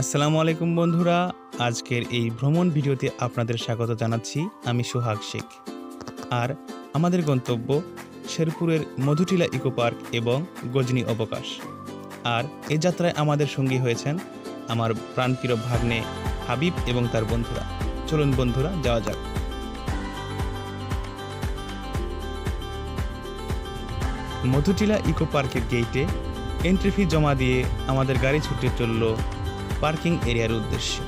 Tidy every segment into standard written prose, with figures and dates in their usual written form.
আসসালামু আলাইকুম বন্ধুরা, আজকের এই ভ্রমণ ভিডিওতে আপনাদের স্বাগত জানাচ্ছি। আমি সোহাগ শেখ। আর আমাদের গন্তব্য শেরপুরের মধুটিলা ইকো পার্ক এবং গজনী অবকাশ। আর এই যাত্রায় আমাদের সঙ্গী হয়েছেন আমার প্রাণপ্রিয় ভাগ্নে হাবিব এবং তার বন্ধুরা। চলুন বন্ধুরা, যাওয়া যাক। মধুটিলা ইকো পার্কের গেইটে এন্ট্রি ফি জমা দিয়ে আমাদের গাড়ি ছুটে চলল পার্কিং এরিয়ার উদ্দেশ্যে।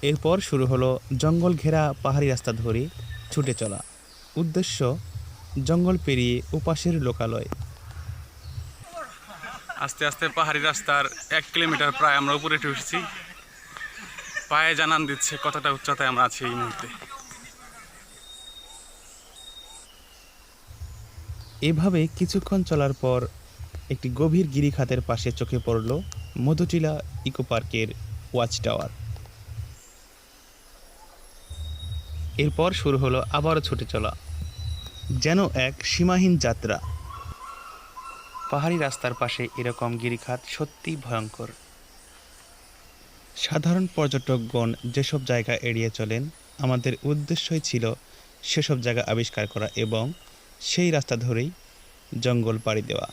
এরপর শুরু হলো জঙ্গল ঘেরা পাহাড়ি রাস্তা ধরে ছুটে চলা। উদ্দেশ্য জঙ্গল পেরিয়ে ওপাশের লোকালয়। আস্তে আস্তে পাহাড়ি রাস্তার 1 কিলোমিটার প্রায় আমরা উপরে উঠে এসেছি। পায়ে জানান দিচ্ছে কতটা উচ্চতায় আমরা আছি এই মুহূর্তে। এভাবে কিছুক্ষণ চলার পর একটি গভীর গিরিখাতের পাশে চোখে পড়ল মধুটিলা ইকো পার্কের ওয়াচ টাওয়ার। এরপর শুরু হলো আবারও ছুটে চলা, যেন এক সীমাহীন যাত্রা। পাহাড়ি রাস্তার পাশে এরকম গিরিখাত সত্যি ভয়ঙ্কর। সাধারণ পর্যটকগণ যেসব জায়গা এড়িয়ে চলেন, আমাদের উদ্দেশ্যই ছিল সেসব জায়গা আবিষ্কার করা এবং সেই রাস্তা ধরেই জঙ্গল পাড়ি দেওয়া।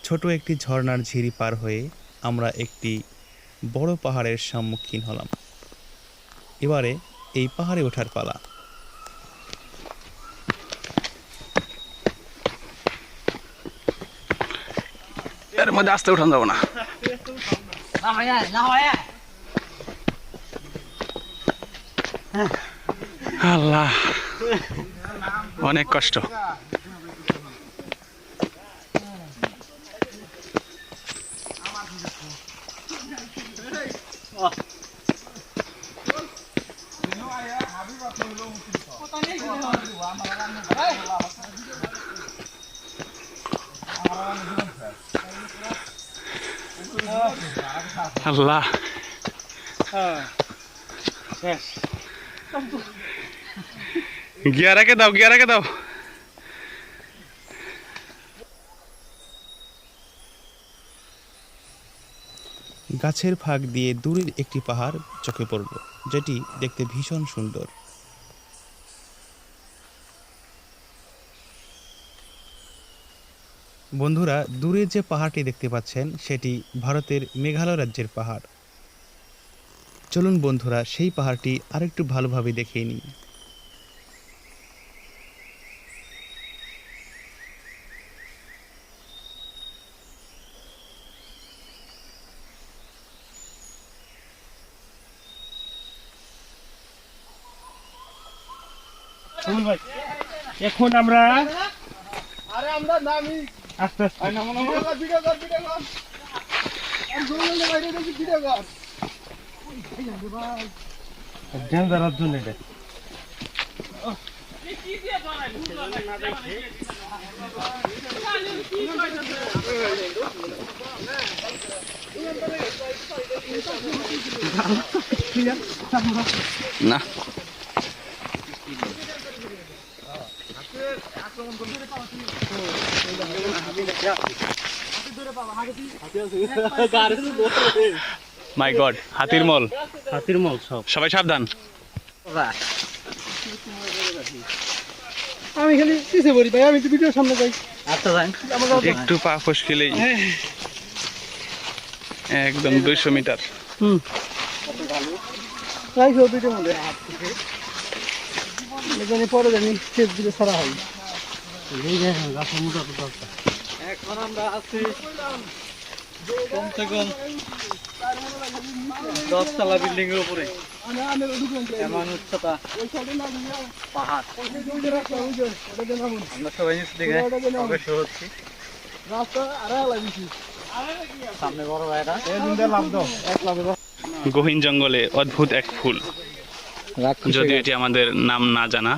ছোট একটি ঝর্ণার ঝিরি পার হয়ে আমরা একটি বড় পাহাড়ের সম্মুখীন হলাম। এবারে এই পাহাড়ে ওঠার পালা। এর মধ্যে আস্তে উঠান যাবো না। আল্লাহ, অনেক কষ্ট। আল্লাহ, গিয়া রেখে দাও, গিয়া রেখে দাও। গাছের ফাঁক দিয়ে দূরের একটি পাহাড় চোখে পড়ল, যেটি দেখতে ভীষণ সুন্দর। বন্ধুরা, দূরে যে পাহাড়টি দেখতে পাচ্ছেন সেটি ভারতের মেঘালয় রাজ্যের পাহাড়। চলুন বন্ধুরা, সেই পাহাড়টি আরেকটু ভালোভাবে দেখিয়ে নিই। এখন আমরা আস্তে আস্তে ডেঞ্জারার জন্য এটা না, মাই গড, হাতির মল। সবাই সাবধান। আমি খালি কিসে বলি ভাই, আমি তো ভিডিওর সামনে যাই। আচ্ছা যাই, একটু পা ফসকিলেই একদম 200 মিটার। রাইখো ভিডিওর মধ্যে এখানে পরে জানি শেষ দিকে ছাড়া হয়। এখন আমরা আছি কমসে কম 10 তলা বিল্ডিং এর উপরে। এমন উচ্চতা পাহাড়। আমরা সবাই নিচে দিকে অগ্রসর হচ্ছি। সামনে বড় ভাইরা গহীন জঙ্গলে অদ্ভুত এক ফুল, যদিও এটি আমাদের নাম না জানা।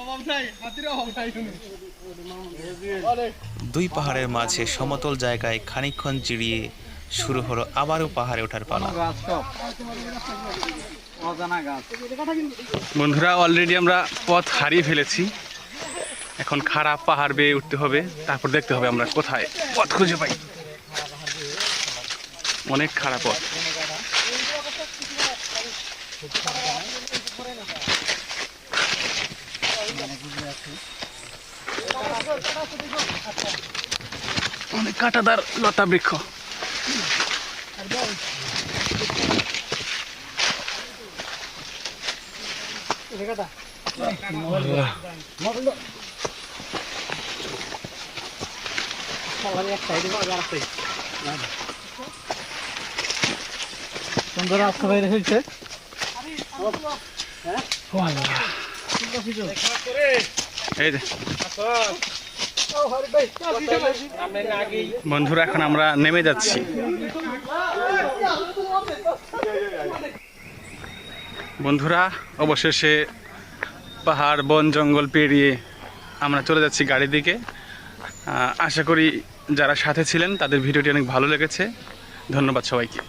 অভাব নাই, হাতির অভাব নাই। দুই পাহাড়ের মাঝে সমতল জায়গায় খানিকক্ষণ জিরিয়ে শুরু হলো আবারও পাহাড়ে ওঠার পালা। গাছ সব অজানা গাছ। বন্ধুরা অলরেডি আমরা পথ হারিয়ে ফেলেছি। এখন খারাপ পাহাড় বেয়ে উঠতে হবে, তারপর দেখতে হবে আমরা কোথায় পথ খুঁজে পাই। অনেক খারাপ পথ। অনেক কাঁটাদার লতা বৃক্ষ। সুন্দর রাস্তা বাইরে হয়েছে। এই যে বন্ধুরা এখন আমরা নেমে যাচ্ছি। বন্ধুরা অবশেষে পাহাড় বন জঙ্গল পেরিয়ে আমরা চলে যাচ্ছি গাড়ির দিকে। আশা করি যারা সাথে ছিলেন তাদের ভিডিওটি অনেক ভালো লেগেছে। ধন্যবাদ সবাইকে।